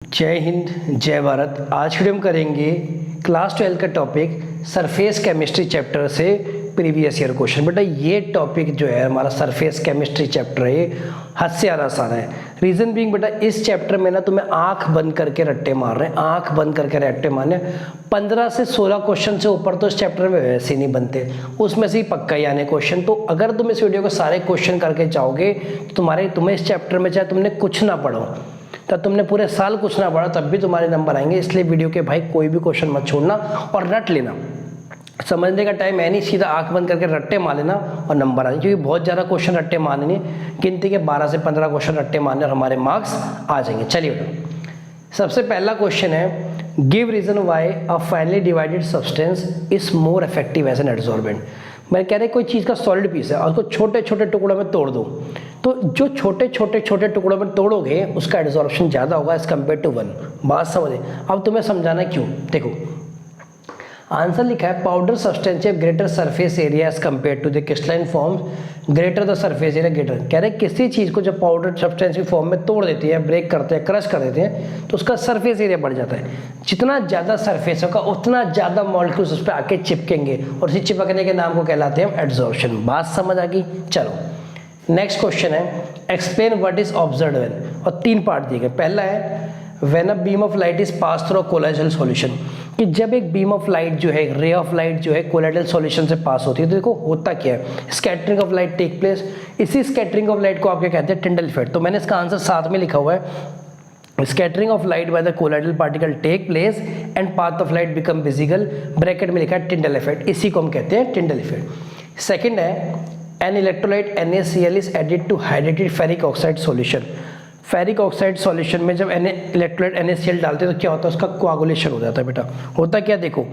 जय हिंद जय भारत। आज वीडियो हम करेंगे क्लास 12 का टॉपिक सरफेस केमिस्ट्री चैप्टर से प्रीवियस ईयर क्वेश्चन। बेटा ये टॉपिक जो है हमारा सरफेस केमिस्ट्री चैप्टर है, ये हद से ज़्यादा आसान है। रीज़न बीइंग बेटा इस चैप्टर में ना तुम्हें आंख बंद करके रट्टे मार रहे हैं, आंख बंद करके रट्टे मारने। 15 से 16 क्वेश्चन से ऊपर तो इस चैप्टर में वैसे ही नहीं बनते, उसमें से ही पक्का ही आने क्वेश्चन। तो अगर तुम इस वीडियो को सारे क्वेश्चन करके जाओगे तो तुम्हें इस चैप्टर में चाहे तुमने कुछ ना पढ़ो, तब तुमने पूरे साल कुछ ना पढ़ा, तब भी तुम्हारे नंबर आएंगे। इसलिए वीडियो के भाई कोई भी क्वेश्चन मत छोड़ना और रट लेना। समझने का टाइम है नहीं, सीधा आंख बंद करके रट्टे मार लेना और नंबर आ जाए, क्योंकि बहुत ज़्यादा क्वेश्चन रट्टे मारने नहीं, गिनती के 12 से 15 क्वेश्चन रट्टे मारने और हमारे मार्क्स आ जाएंगे। चलिए बेटा, सबसे पहला क्वेश्चन है, give reason why a finely divided substance is more effective as an adsorbent. मैं कह रहे कोई चीज़ का सॉलिड पीस है और उसको छोटे छोटे टुकड़ों में तोड़ दो, तो जो छोटे छोटे टुकड़ों में तोड़ोगे उसका एडसॉर्प्शन ज़्यादा होगा एज कम्पेयर टू वन। बात समझे? अब तुम्हें समझाना क्यों। देखो आंसर लिखा है, powder substance greater surface area as compared to the crystalline form greater the surface area greater. कह रहे किसी चीज़ को जब पाउडर सब्सटेंस की फॉर्म में तोड़ देते हैं, ब्रेक करते हैं, क्रश कर देते हैं, तो उसका सरफेस एरिया बढ़ जाता है। जितना ज़्यादा सरफेस होगा उतना ज़्यादा मॉलिक्यूल्स उस पर आके चिपकेंगे और इसी चिपकने के नाम को कहलाते हैं एडसॉर्प्शन। बात समझ आ गई? चलो नेक्स्ट क्वेश्चन है, explain what is observed when. और 3 पार्ट दिए गए। पहला है when a beam of light is pass through colloidal solution, कि जब एक बीम ऑफ लाइट जो है, रे ऑफ लाइट जो है कोलाइडल सॉल्यूशन से पास होती है, तो देखो होता क्या है, scattering of light take place. इसी स्कैटरिंग ऑफ लाइट को आप क्या कहते हैं, टिंडल इफेक्ट। तो मैंने इसका आंसर साथ में लिखा हुआ है, scattering of light by the colloidal particle take place and path of light become visible, bracket में लिखा है टिंडल इफेक्ट। इसी को हम कहते हैं टिंडल इफेक्ट। सेकेंड है, an electrolyte NaCl is added to hydrated ferric oxide solution. Ferric oxide solution में जब इलेक्ट्रोलाइट NaCl डालते हैं तो क्या होता है, उसका कोआगुलेशन हो जाता है। बेटा होता क्या, देखो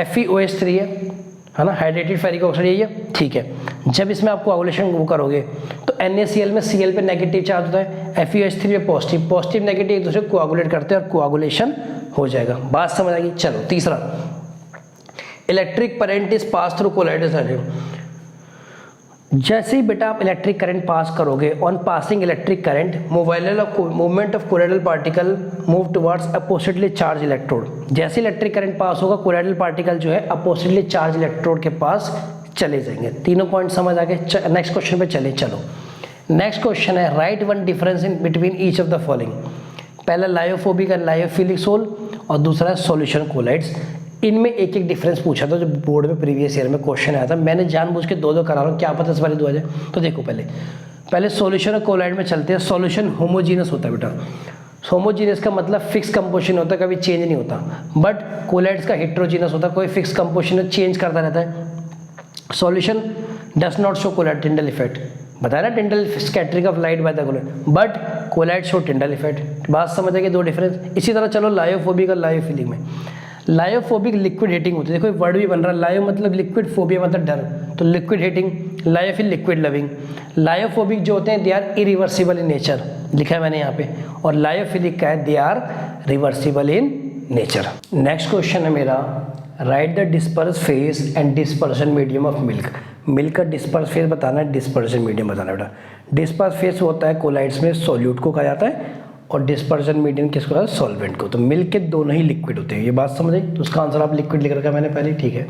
FeOH3 है ना, हाइड्रेटेड फेरिक ऑक्साइड यही है, ठीक है। जब इसमें आप कोआगुलेशन वो करोगे तो NaCl में Cl पे नेगेटिव चार्ज होता है, FeOH3 पे पॉजिटिव, पॉजिटिव नेगेटिव एक दूसरे को कोआगुलेट करते हैं और कोआगुलेशन हो जाएगा। बात समझ आएगी? चलो तीसरा, electric current is pass through colloidal solution. जैसे ही बेटा आप इलेक्ट्रिक करंट पास करोगे, on passing electric current movement of colloidal particle move towards oppositely charge electrode. जैसे इलेक्ट्रिक करंट पास होगा, कोलाइडल पार्टिकल जो है अपोजिटली चार्ज इलेक्ट्रोड के पास चले जाएंगे। तीनों पॉइंट समझ आ गए? नेक्स्ट क्वेश्चन पे चले। चलो नेक्स्ट क्वेश्चन है, right one difference in between each of the following. पहला लायोफोबिक एंड लायोफिलिक सोल और दूसरा है सॉल्यूशन कोलाइड्स। इनमें एक एक डिफरेंस पूछा था जो बोर्ड में प्रीवियस ईयर में क्वेश्चन आया था। मैंने जानबूझ के दो करा रहा हूँ, क्या पता इस बार 2 आ जाए। तो देखो पहले सॉल्यूशन और कोलाइड में चलते हैं। सॉल्यूशन होमोजीनस होता है बेटा। होमोजीनस का मतलब फिक्स कंपोजिशन होता है, कभी चेंज नहीं होता। बट कोलाइड्स का हेट्रोजीनस होता है, कोई फिक्स कंपोजिशन चेंज करता रहता है। Solution does not show colloid Tyndall effect, बताया ना, Tyndall scattering of light by the colloid, but colloid show Tyndall effect. बात समझ आएगी? 2 डिफरेंस। इसी तरह चलो लायोफोबिक और लायोफिलिक में। लायोफोबिक लिक्विड हीटिंग होती है, देखो वर्ड भी बन रहा है, लायो मतलब लिक्विड, फोबिया मतलब डर, तो liquid hating. Lyophil liquid loving. Lyophobic जो होते हैं they are irreversible in nature, लिखा है मैंने यहाँ पे, और लायोफिलिक का है they are reversible in nature. Next question है मेरा, write the disperse phase and dispersion medium of milk. Milk का डिस्पर्स फेज बताना है, डिस्पर्शन मीडियम बताना है बेटा। डिस्पर्स फेज होता है कोलाइड्स में सॉल्यूट को कहा जाता है, और डिस्पर्शन मीडियम किसको कहता है, सॉल्वेंट को। तो मिल्क के दोनों ही लिक्विड होते हैं, ये बात समझे? तो उसका आंसर आप लिक्विड लिख रखा है मैंने पहले, ठीक है।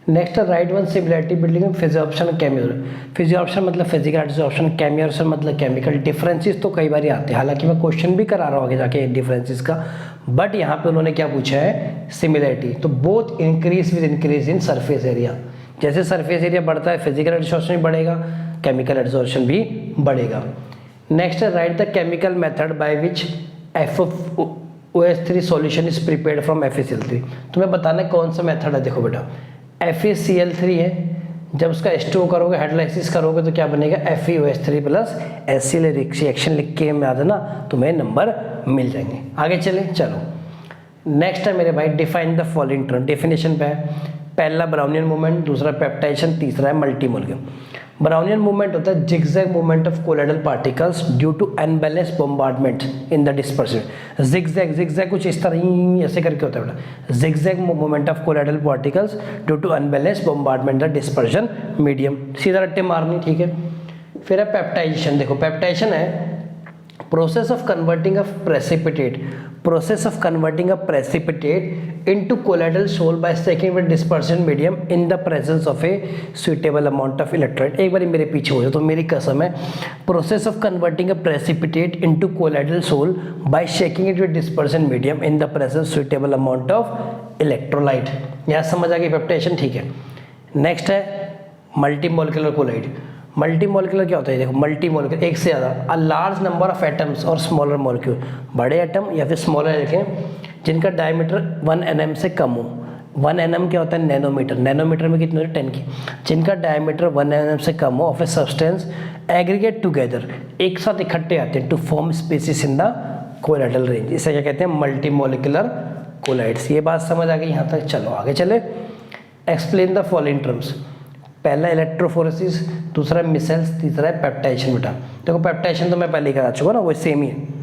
Next write one similarity between physisorption और केमिकल। फिजियोप्शन मतलब फिजिकल एब्जॉर्प्शन, केमियोप्शन मतलब केमिकल। डिफरेंसेस तो कई बार आते हैं, हालांकि मैं क्वेश्चन भी करा रहा हूँ आगे जाके डिफरेंसेस का, बट यहाँ पे उन्होंने क्या पूछा है, सिमिलरिटी। तो both increase with increase in surface area. जैसे सरफेस एरिया बढ़ता है फिजिकल एब्जॉर्प्शन भी बढ़ेगा, केमिकल एब्जॉर्प्शन भी बढ़ेगा। नेक्स्ट है, write the chemical method by which FeOH3 solution is prepared from FeCl3। तुम्हें बताना है कौन सा मेथड है। देखो बेटा FeCl3 है, जब उसका H2O करोगे, हाइड्रोलाइसिस करोगे तो क्या बनेगा, FeOH3 प्लस HCl रिएक्शन लिख के याद है ना, तुम्हें नंबर मिल जाएंगे। आगे चले, चलो नेक्स्ट है मेरे भाई, define the following term. Definition पे है, पहला ब्राउनियन मूवमेंट, दूसरा पेप्टाइजेशन, तीसरा है मल्टीमोलर। ब्राउनियन मूवमेंट होता है zigzag movement of colloidal particles due to unbalance bombardment in the dispersion. Zigzag कुछ इस तरह ही ऐसे करके होता है बेटा, zigzag movement of colloidal particles due to unbalance bombardment the dispersion medium. सीधा रट्टे मारनी, ठीक है। फिर है पेप्टाइजेशन। देखो पेप्टाइजेशन है process of converting a precipitate into colloidal sol by shaking with dispersion medium in the presence of a suitable amount of electrolyte. एक बार मेरे पीछे हो जाओ तो मेरी कसम है, process of converting a precipitate into colloidal sol by shaking it with dispersion medium in the presence suitable amount of electrolyte. यहाँ समझ आ गई पेप्टेशन, ठीक है। नेक्स्ट है multimolecular colloid. Multimolecular क्या होता है, देखो मल्टी मॉलिक्यूलर एक से ज़्यादा, a large number of atoms और स्मॉलर मॉलिक्यूल, बड़े एटम या फिर स्मॉलर लिखें, जिनका डायमीटर 1 nm से कम हो। 1 nm क्या होता है, नैनोमीटर, नैनोमीटर में कितनी होती है 10 की, जिनका डायमीटर 1 nm से कम हो of a substance aggregate together, एक साथ इकट्ठे आते हैं to form species in the colloidal range, इसे क्या कहते हैं, मल्टी मॉलिक्यूलर कोलाइड्स। ये बात समझ आ गई यहाँ तक, चलो आगे चले। Explain the following terms. पहला इलेक्ट्रोफोरेसिस, दूसरा मिसेल्स, तीसरा है पेप्टाइजेशन। बेटा देखो पेप्टाइजेशन तो मैं पहले ही करा चुका ना, वो सेम ही है।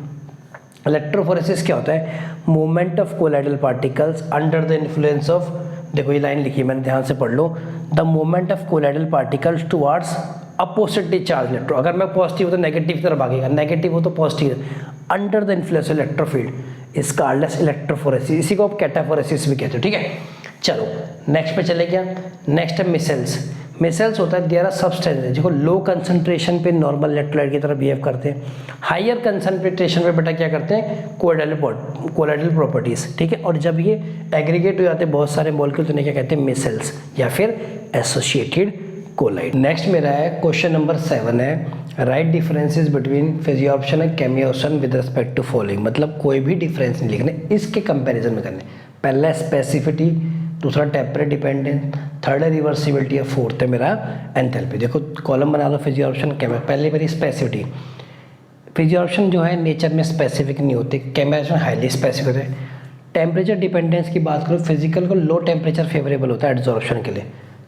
इलेक्ट्रोफोरेसिस क्या होता है, movement of colloidal particles under the influence of, देखो ये लाइन लिखी है मैंने, ध्यान से पढ़ लो, the movement of colloidal particles towards oppositely charged electro, अगर मैं पॉजिटिव हो तो नेगेटिव की तरफ भागेगा, नेगेटिव हो तो positive, under the influence of electro field is called as electrophoresis, इसी को आप कैटाफोरेसिस भी कहते हो, ठीक है। चलो नेक्स्ट पे चले क्या, नेक्स्ट है मिसेल्स। मिसेल्स होता है देयर आर सब्सटेंसेस जो लो कंसंट्रेशन पे नॉर्मल इलेक्ट्रोलाइट की तरह बिहेव करते हैं, हायर कंसंट्रेशन पे बेटा क्या करते हैं, कोलाइडल प्रॉपर्टीज, ठीक है। और जब ये एग्रीगेट हो जाते हैं बहुत सारे मॉलिक्यूल तो इन्हें क्या कहते हैं, मिसेल्स या फिर एसोसिएटेड कोलाइड। नेक्स्ट मेरा है क्वेश्चन नंबर 7 है, write differences between physisorption and केमियोशन विद रिस्पेक्ट टू फॉलोइंग, मतलब कोई भी डिफरेंस नहीं लिखने, इसके कंपैरिजन में करने। पहला स्पेसिफिटी, दूसरा टेम्परेचर डिपेंडेंस, थर्ड है रिवर्सिबिलिटी, और फोर्थ है मेरा एंथैल्पी। देखो कॉलम बना लो फिजियोप्शन केमियो, पहले मेरी स्पेसिफिटी। फिजियोप्शन जो है नेचर में स्पेसिफिक नहीं होते, केमियोशन हाईली स्पेसिफिक है। टेम्परेचर डिपेंडेंस की बात करो, फिजिकल को लो टेम्परेचर फेवरेबल होता है एड्जॉर्प्शन के लिए,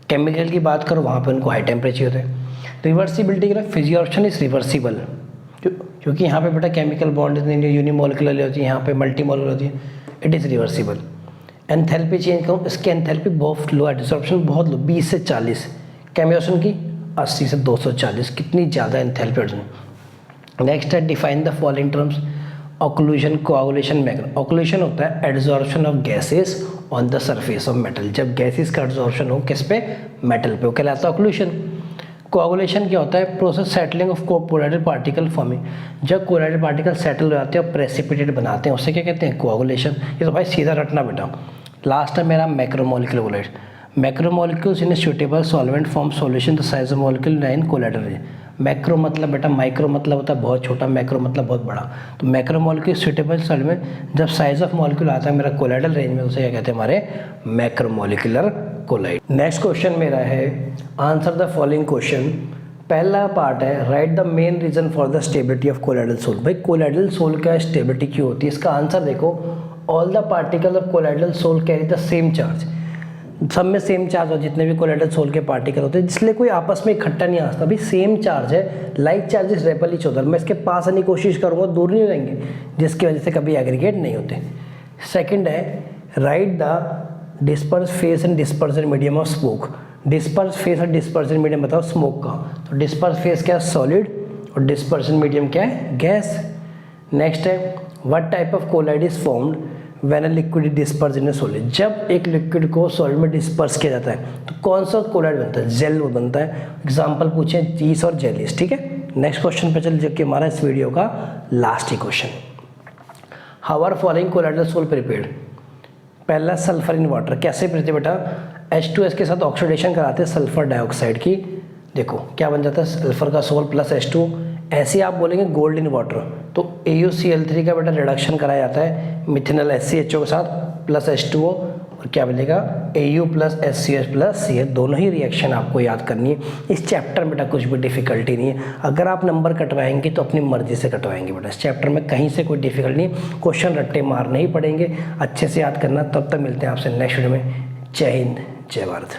केमिकल की बात करो वहाँ पे उनको हाई टेम्परेचर होता है। रिवर्सिबिलिटी के लिए फिजियोप्शन इज रिवर्सिबल, क्योंकि यहाँ पे बेटा केमिकल बॉन्ड यूनिमोलिकुलर होती है, यहाँ पे मल्टी मोलिकुलर होती है, it is reversible. Enthalpy change करूँ, इसकी एंथैल्पी बहुत लो, एब्जॉर्प्शन बहुत लो, 20 से 40, केमियोशन की 80 से 240, कितनी ज़्यादा एंथैल्पी। नेक्स्ट है define the following terms, occlusion, coagulation, magnet. Occlusion होता है adsorption of gases on the surface of metal, जब गैसेस का एड्जॉर्प्शन हो किस पे, मेटल पे, वो कहलाता है ऑक्लूजन। कोआगुलेशन क्या होता है, process settling of colloidal particle forming, जब कोलाइडल पार्टिकल सेटल हो जाते हैं और प्रेसिपिटेट बनाते हैं, उससे क्या कहते हैं, कोआगुलेशन। ये तो भाई सीधा रटना बेटा। लास्ट है मेरा macromolecular colloid. Macromolecules in a suitable solvent form solution the size of molecule in colloidal range. Macro मतलब बेटा, माइक्रो मतलब होता है बहुत छोटा, मैक्रो मतलब बहुत बड़ा, तो मैक्रोमोलिक्यूल सुटेबल सॉल्वेंट जब साइज ऑफ मॉलिक्यूल आता है मेरा कोलाइडल रेंज में, उसे क्या कहते हैं, हमारे मैक्रोमोलिक्यूलर कोलाइड। नेक्स्ट क्वेश्चन मेरा है, आंसर द फॉलोइंग क्वेश्चन। पहला पार्ट है write the main reason for the stability of colloidal sol. भाई कोलाइडल सोल का स्टेबिलिटी क्यों होती है, इसका आंसर देखो, all the particle of colloidal sol carry the same charge, सब में सेम चार्ज हो, जितने भी कोलाइडल सोल के पार्टिकल होते हैं, जिसलिए कोई आपस में इकट्ठा नहीं आ सकता, भाई सेम चार्ज है, like charges REPL each other, मैं इसके पास आने की कोशिश करूँगा दूर नहीं रहेंगे, जिसकी वजह से कभी एग्रीगेट नहीं होते। सेकंड है write the disperse phase and dispersion medium of smoke. Disperse phase और डिस्पर्जन मीडियम बताओ स्मोक का, तो डिस्पर्स फेस क्या है, सॉलिड, और डिस्पर्जन मीडियम क्या है, गैस। नेक्स्ट है what type of colloid is formed when a liquid disperse in a solid. जब एक लिक्विड को सॉलिड में डिस्पर्स किया जाता है तो कौन सा कोलाइड बनता है, जेल बनता है। एग्जांपल पूछे चीज और जेलीस, ठीक है। नेक्स्ट क्वेश्चन पे चल, जो कि हमारा इस वीडियो का लास्ट ही question. How are following colloidal sol prepared. पहला सल्फर इन वाटर, कैसे प्रिपेयर बेटा, H2S के साथ ऑक्सीडेशन कराते हैं सल्फर डाइऑक्साइड की, देखो क्या बन जाता है, सल्फर का सोल प्लस H2। ऐसे आप बोलेंगे गोल्ड इन वाटर, तो AuCl3 का बेटा रिडक्शन कराया जाता है मिथेनल HCHO के साथ प्लस H2O, और क्या बनेगा Au plus HCH plus CH, दोनों ही रिएक्शन आपको याद करनी है। इस चैप्टर में बेटा कुछ भी डिफिकल्टी नहीं है, अगर आप नंबर कटवाएंगे तो अपनी मर्जी से कटवाएंगे बेटा, इस चैप्टर में कहीं से कोई डिफिकल्टी नहीं, क्वेश्चन रट्टे मारने ही पड़ेंगे, अच्छे से याद करना। तब तक मिलते हैं आपसे नेक्स्ट वीडियो में। जय हिंद, जय भारत।